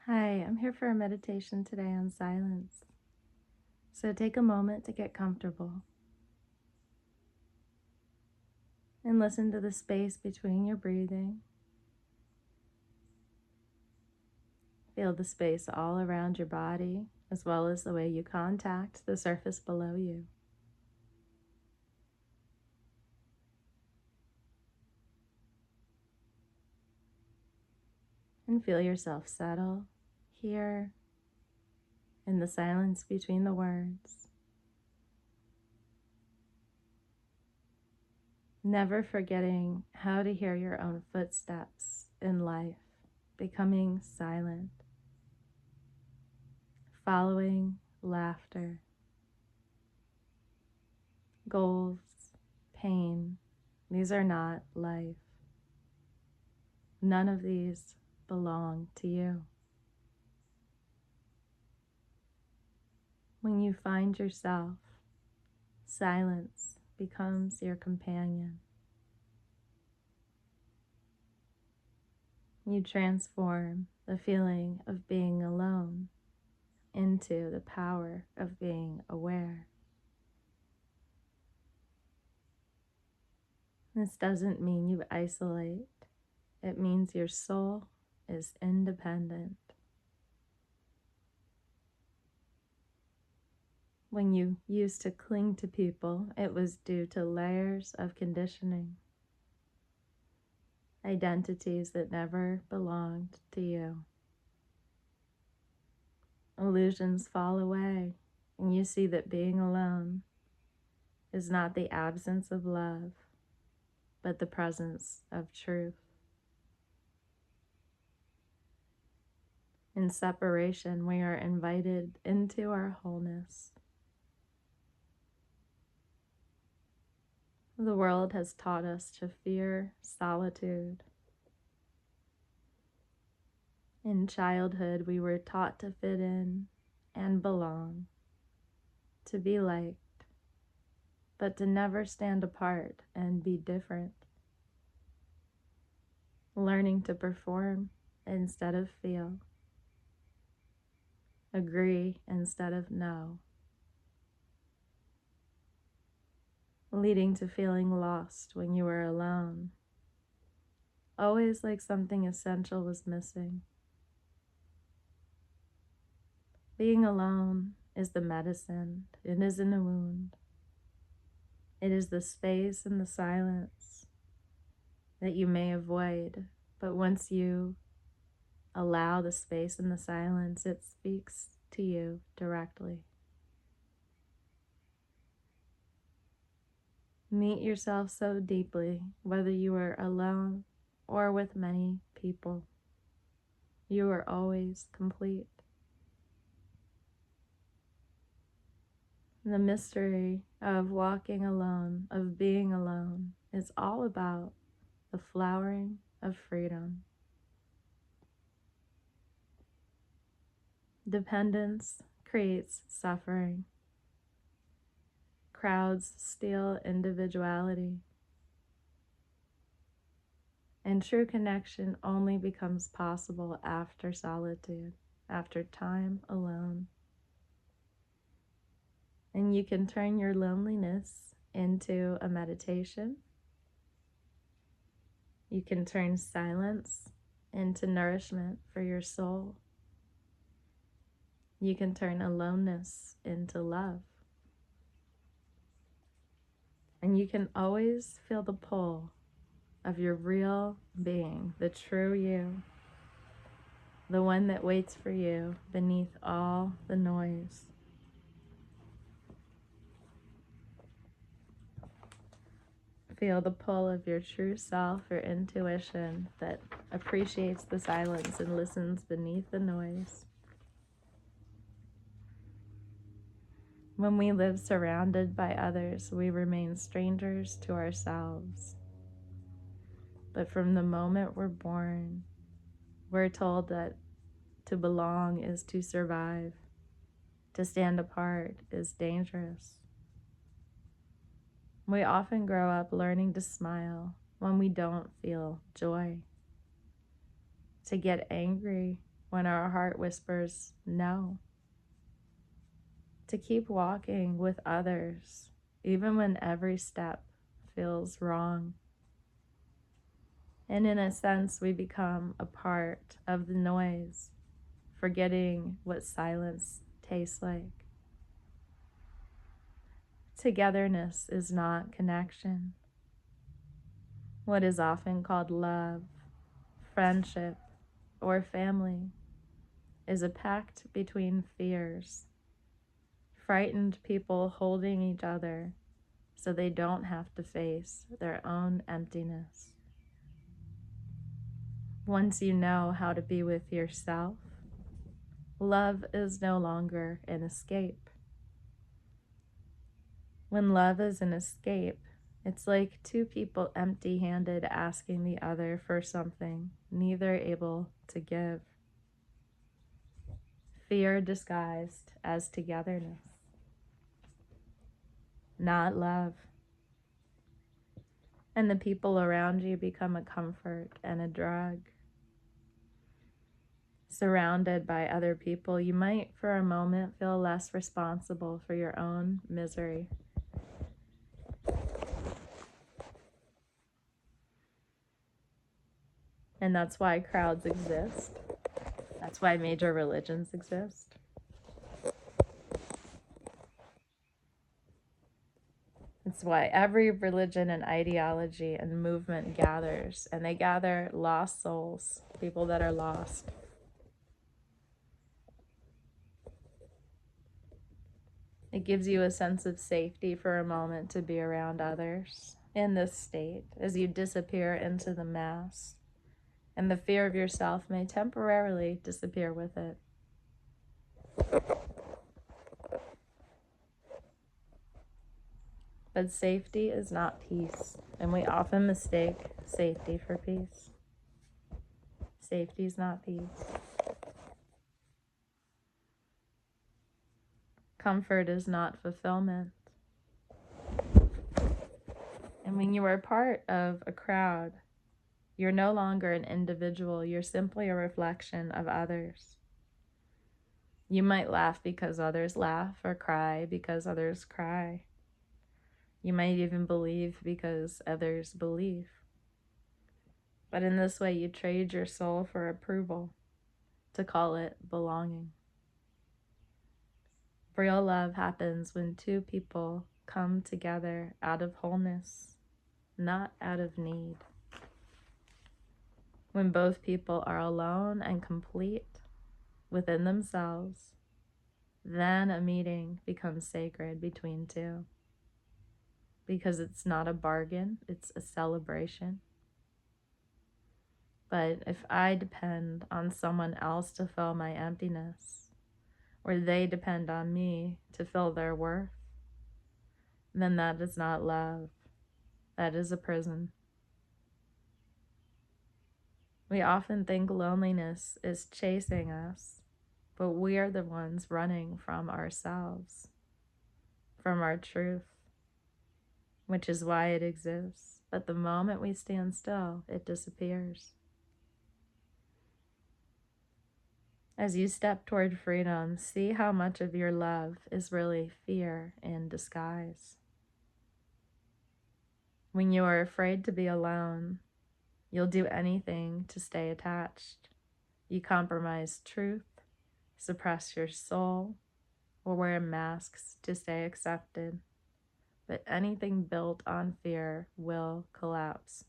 Hi, I'm here for a meditation today on silence. So take a moment to get comfortable and listen to the space between your breathing. Feel the space all around your body, as well as the way you contact the surface below you. And feel yourself settle here in the silence between the words. Never forgetting how to hear your own footsteps in life, becoming silent, following laughter, goals, pain. These are not life. None of these belong to you. When you find yourself, silence becomes your companion. You transform the feeling of being alone into the power of being aware. This doesn't mean you isolate. It means your soul is independent. When you used to cling to people, it was due to layers of conditioning, identities that never belonged to you. Illusions fall away, and you see that being alone is not the absence of love, but the presence of truth. In separation, we are invited into our wholeness. The world has taught us to fear solitude. In childhood, we were taught to fit in and belong, to be liked, but to never stand apart and be different. Learning to perform instead of feel, agree instead of no, leading to feeling lost when you were alone, always like something essential was missing. Being alone is the medicine. It isn't a wound. It is the space and the silence that you may avoid, but once you allow the space and the silence, it speaks to you directly. Meet yourself so deeply, whether you are alone or with many people. You are always complete. The mystery of walking alone, of being alone, is all about the flowering of freedom. Dependence creates suffering. Crowds steal individuality. And true connection only becomes possible after solitude, after time alone. And you can turn your loneliness into a meditation. You can turn silence into nourishment for your soul. You can turn aloneness into love. And you can always feel the pull of your real being, the true you, the one that waits for you beneath all the noise. Feel the pull of your true self, your intuition that appreciates the silence and listens beneath the noise. When we live surrounded by others, we remain strangers to ourselves. But from the moment we're born, we're told that to belong is to survive. To stand apart is dangerous. We often grow up learning to smile when we don't feel joy, to get angry when our heart whispers no. To keep walking with others, even when every step feels wrong. And in a sense, we become a part of the noise, forgetting what silence tastes like. Togetherness is not connection. What is often called love, friendship, or family is a pact between fears. Frightened people holding each other so they don't have to face their own emptiness. Once you know how to be with yourself, love is no longer an escape. When love is an escape, it's like two people empty-handed asking the other for something neither able to give. Fear disguised as togetherness, not love. And the people around you become a comfort and a drug. Surrounded by other people, you might for a moment feel less responsible for your own misery. And that's why crowds exist. That's why major religions exist. It's why every religion and ideology and movement gathers, and they gather lost souls, people that are lost. It gives you a sense of safety for a moment to be around others in this state as you disappear into the mass, and the fear of yourself may temporarily disappear with it. But safety is not peace, and we often mistake safety for peace. Safety is not peace. Comfort is not fulfillment. And when you are part of a crowd, you're no longer an individual, you're simply a reflection of others. You might laugh because others laugh, or cry because others cry. You might even believe because others believe. But in this way, you trade your soul for approval, to call it belonging. Real love happens when two people come together out of wholeness, not out of need. When both people are alone and complete within themselves, then a meeting becomes sacred between two. Because it's not a bargain, it's a celebration. But if I depend on someone else to fill my emptiness, or they depend on me to fill their worth, then that is not love. That is a prison. We often think loneliness is chasing us, but we are the ones running from ourselves, from our truth, which is why it exists. But the moment we stand still, it disappears. As you step toward freedom, see how much of your love is really fear in disguise. When you are afraid to be alone, you'll do anything to stay attached. You compromise truth, suppress your soul, or wear masks to stay accepted. But anything built on fear will collapse.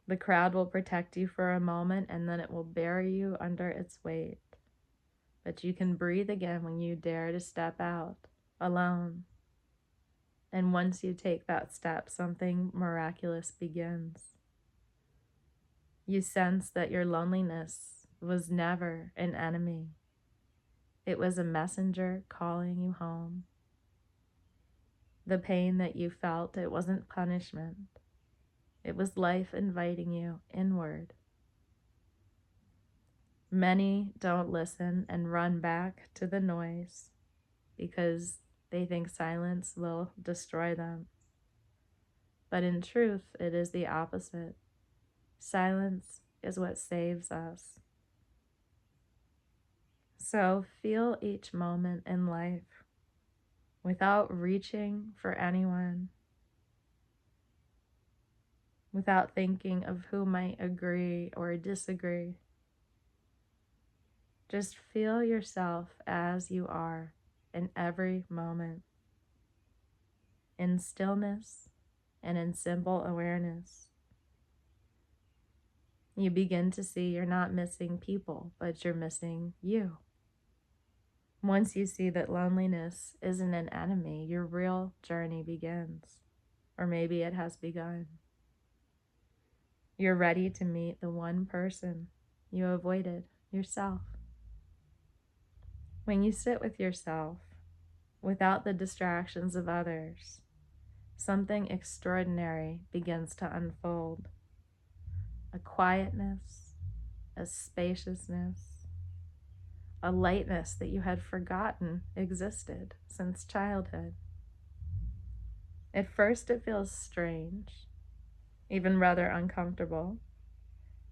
The crowd will protect you for a moment, and then it will bury you under its weight. But you can breathe again when you dare to step out alone. And once you take that step, something miraculous begins. You sense that your loneliness was never an enemy. It was a messenger calling you home. The pain that you felt, it wasn't punishment. It was life inviting you inward. Many don't listen and run back to the noise because they think silence will destroy them. But in truth, it is the opposite. Silence is what saves us. So feel each moment in life without reaching for anyone, without thinking of who might agree or disagree. Just feel yourself as you are in every moment, in stillness and in simple awareness. You begin to see you're not missing people, but you're missing you. Once you see that loneliness isn't an enemy, your real journey begins. Or maybe it has begun. You're ready to meet the one person you avoided, yourself. When you sit with yourself, without the distractions of others, something extraordinary begins to unfold. A quietness, a spaciousness, a lightness that you had forgotten existed since childhood. At first it feels strange, even rather uncomfortable,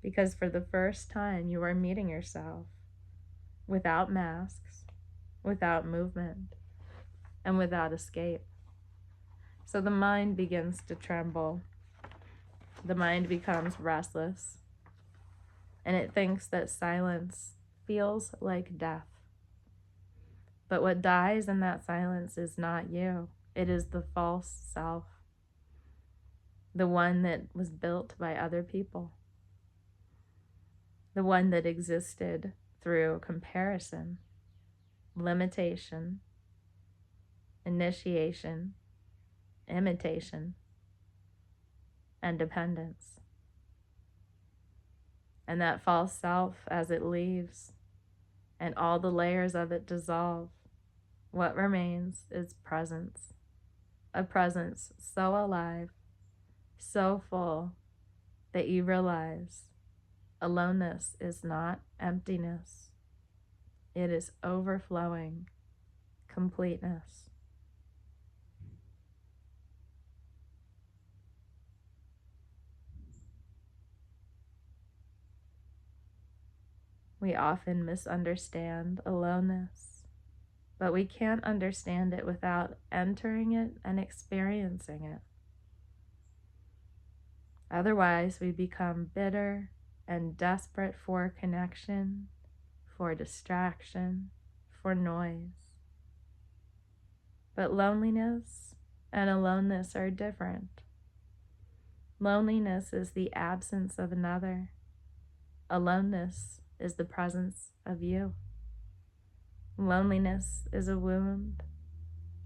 because for the first time you are meeting yourself without masks, without movement, and without escape. So the mind begins to tremble. The mind becomes restless, and it thinks that silence feels like death. But what dies in that silence is not you. It is the false self, the one that was built by other people, the one that existed through comparison, limitation, initiation, imitation, and dependence. And that false self, as it leaves and all the layers of it dissolve, what remains is presence, a presence so alive, so full, that you realize aloneness is not emptiness. It is overflowing completeness. We often misunderstand aloneness, but we can't understand it without entering it and experiencing it. Otherwise, we become bitter and desperate for connection, for distraction, for noise. But loneliness and aloneness are different. Loneliness is the absence of another. Aloneness is the presence of you. Loneliness is a wound.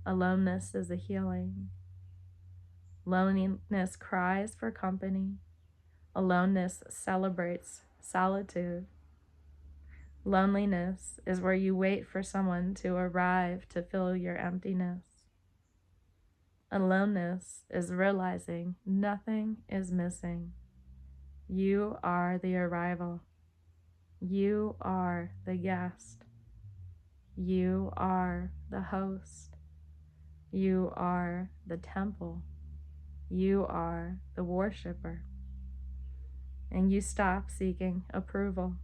Aloneness is a healing. Loneliness cries for company. Aloneness celebrates solitude. Loneliness is where you wait for someone to arrive to fill your emptiness. Aloneness is realizing nothing is missing. You are the arrival. You are the guest. You are the host. You are the temple. You are the worshiper. And you stop seeking approval.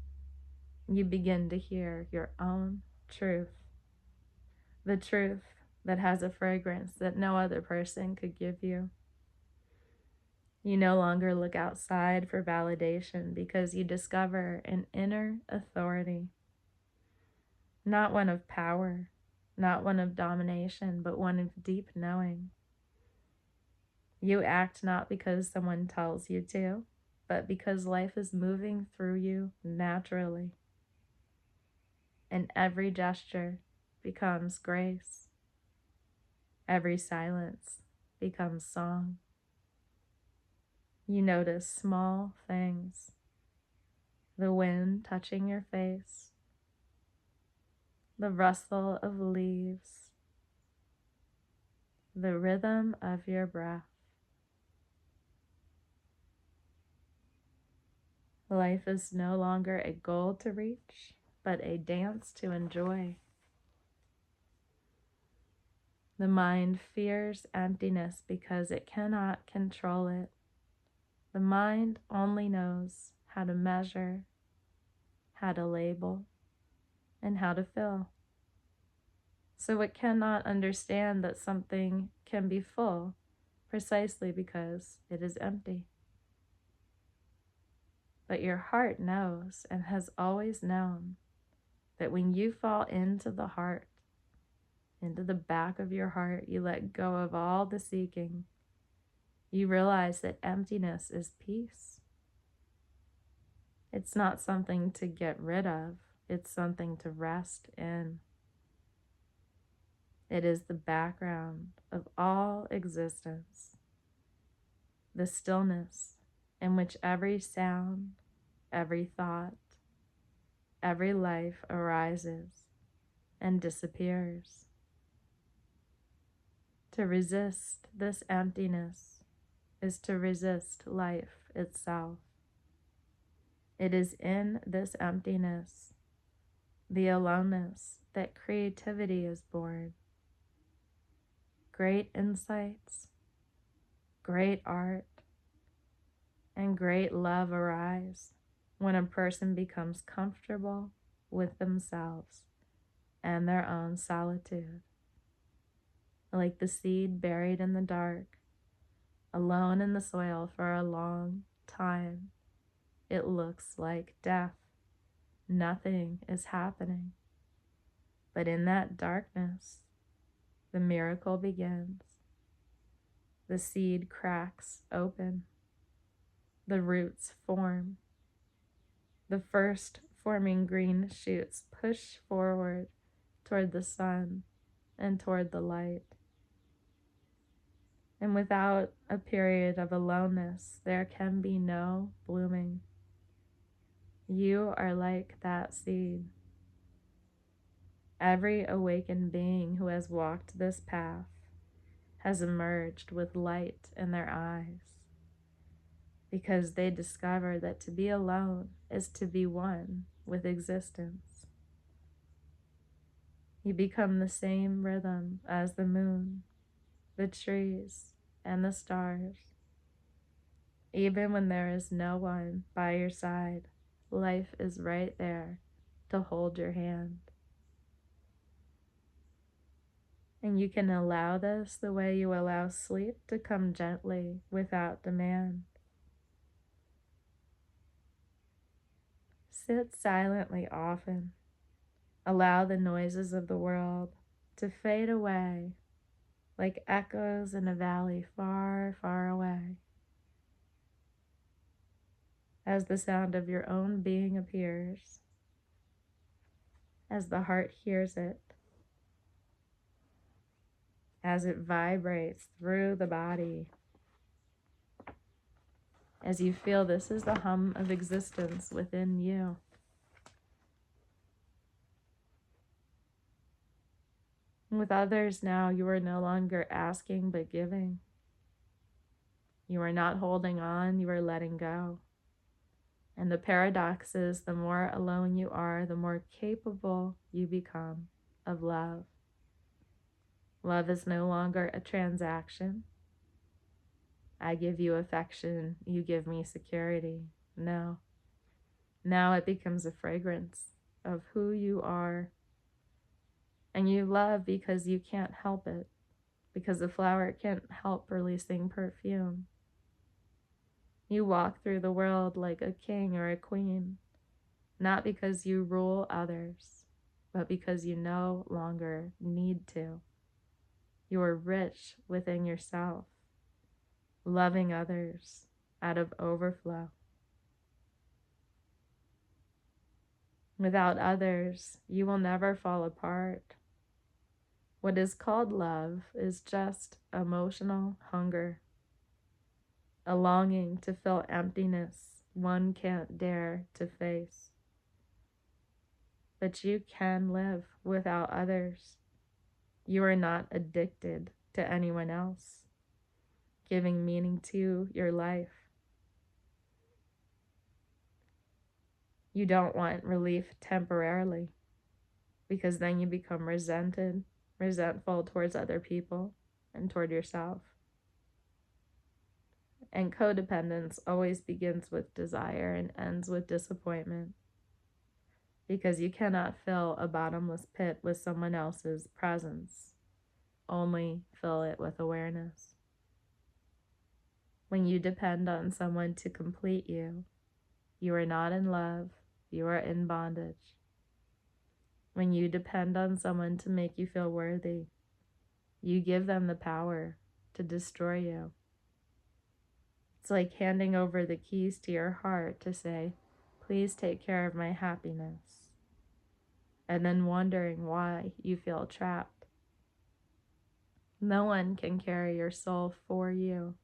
You begin to hear your own truth. The truth that has a fragrance that no other person could give you. You no longer look outside for validation because you discover an inner authority. Not one of power, not one of domination, but one of deep knowing. You act not because someone tells you to, but because life is moving through you naturally. And every gesture becomes grace. Every silence becomes song. You notice small things. The wind touching your face. The rustle of leaves. The rhythm of your breath. Life is no longer a goal to reach, but a dance to enjoy. The mind fears emptiness because it cannot control it. The mind only knows how to measure, how to label, and how to fill. So it cannot understand that something can be full precisely because it is empty. But your heart knows and has always known that when you fall into the heart, into the back of your heart, you let go of all the seeking. You realize that emptiness is peace. It's not something to get rid of, it's something to rest in. It is the background of all existence, the stillness in which every sound, every thought, every life arises and disappears. To resist this emptiness is to resist life itself. It is in this emptiness, the aloneness, that creativity is born. Great insights, great art, and great love arise when a person becomes comfortable with themselves and their own solitude. Like the seed buried in the dark, alone in the soil for a long time, it looks like death. Nothing is happening. But in that darkness, the miracle begins. The seed cracks open. The roots form. The first forming green shoots push forward toward the sun and toward the light. And without a period of aloneness, there can be no blooming. You are like that seed. Every awakened being who has walked this path has emerged with light in their eyes, because they discover that to be alone is to be one with existence. You become the same rhythm as the moon, the trees, and the stars. Even when there is no one by your side, life is right there to hold your hand. And you can allow this the way you allow sleep to come gently without demand. Sit silently often. Allow the noises of the world to fade away like echoes in a valley far, far away. As the sound of your own being appears, as the heart hears it, as it vibrates through the body, as you feel this is the hum of existence within you. With others now, you are no longer asking but giving. You are not holding on, you are letting go. And the paradox is, the more alone you are, the more capable you become of love. Love is no longer a transaction. I give you affection, you give me security. No. Now it becomes a fragrance of who you are. And you love because you can't help it, because the flower can't help releasing perfume. You walk through the world like a king or a queen, not because you rule others, but because you no longer need to. You are rich within yourself, loving others out of overflow. Without others, you will never fall apart. What is called love is just emotional hunger, a longing to fill emptiness one can't dare to face. But you can live without others. You are not addicted to anyone else, giving meaning to your life. You don't want relief temporarily, because then you become resentful towards other people and toward yourself. And codependence always begins with desire and ends with disappointment, because you cannot fill a bottomless pit with someone else's presence. Only fill it with awareness. When you depend on someone to complete you, you are not in love, you are in bondage. When you depend on someone to make you feel worthy, you give them the power to destroy you. It's like handing over the keys to your heart to say, please take care of my happiness, and then wondering why you feel trapped. No one can carry your soul for you.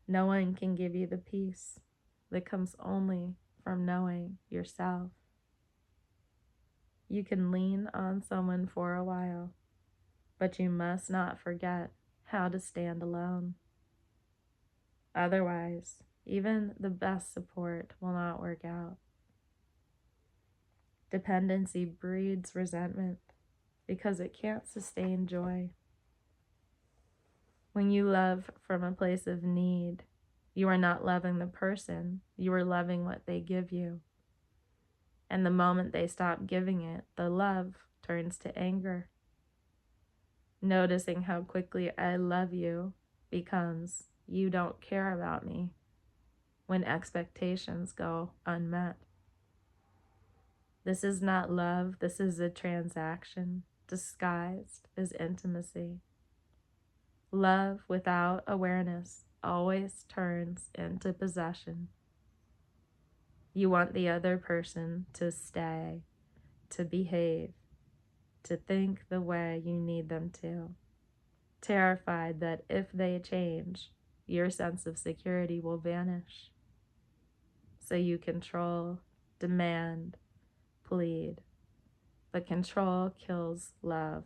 No one can give you the peace that comes only from knowing yourself. You can lean on someone for a while, but you must not forget how to stand alone. Otherwise, even the best support will not work out. Dependency breeds resentment because it can't sustain joy. When you love from a place of need, you are not loving the person, you are loving what they give you. And the moment they stop giving it, the love turns to anger. Noticing how quickly I love you becomes you don't care about me when expectations go unmet. This is not love, this is a transaction disguised as intimacy. Love without awareness always turns into possession. You want the other person to stay, to behave, to think the way you need them to, terrified that if they change, your sense of security will vanish. So you control, demand, plead. But control kills love.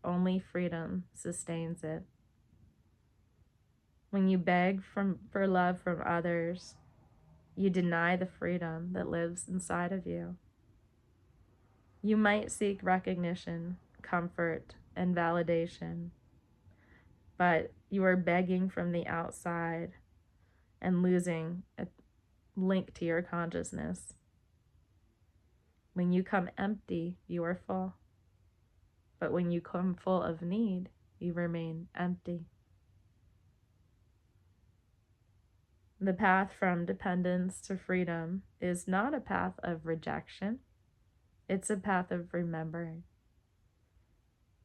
Only freedom sustains it. When you beg for love from others, you deny the freedom that lives inside of you. You might seek recognition, comfort, and validation, but you are begging from the outside and losing a link to your consciousness. When you come empty, you are full. But when you come full of need, you remain empty. The path from dependence to freedom is not a path of rejection. It's a path of remembering.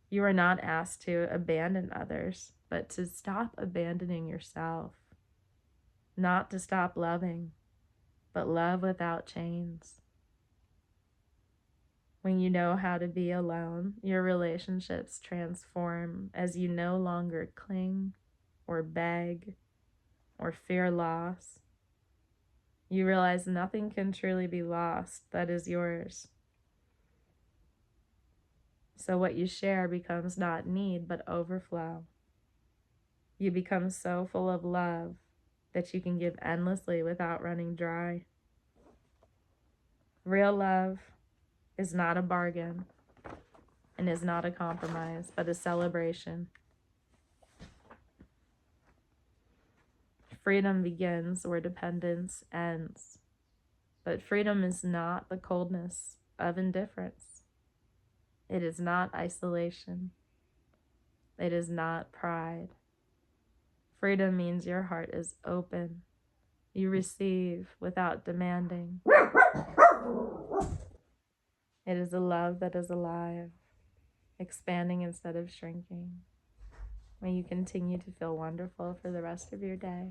You are not asked to abandon others, but to stop abandoning yourself. Not to stop loving, but love without chains. When you know how to be alone, your relationships transform as you no longer cling or beg or fear loss. You realize nothing can truly be lost that is yours. So what you share becomes not need, but overflow. You become so full of love that you can give endlessly without running dry. Real love is not a bargain and is not a compromise, but a celebration. Freedom begins where dependence ends. But freedom is not the coldness of indifference. It is not isolation. It is not pride. Freedom means your heart is open. You receive without demanding. It is a love that is alive, expanding instead of shrinking. May you continue to feel wonderful for the rest of your day.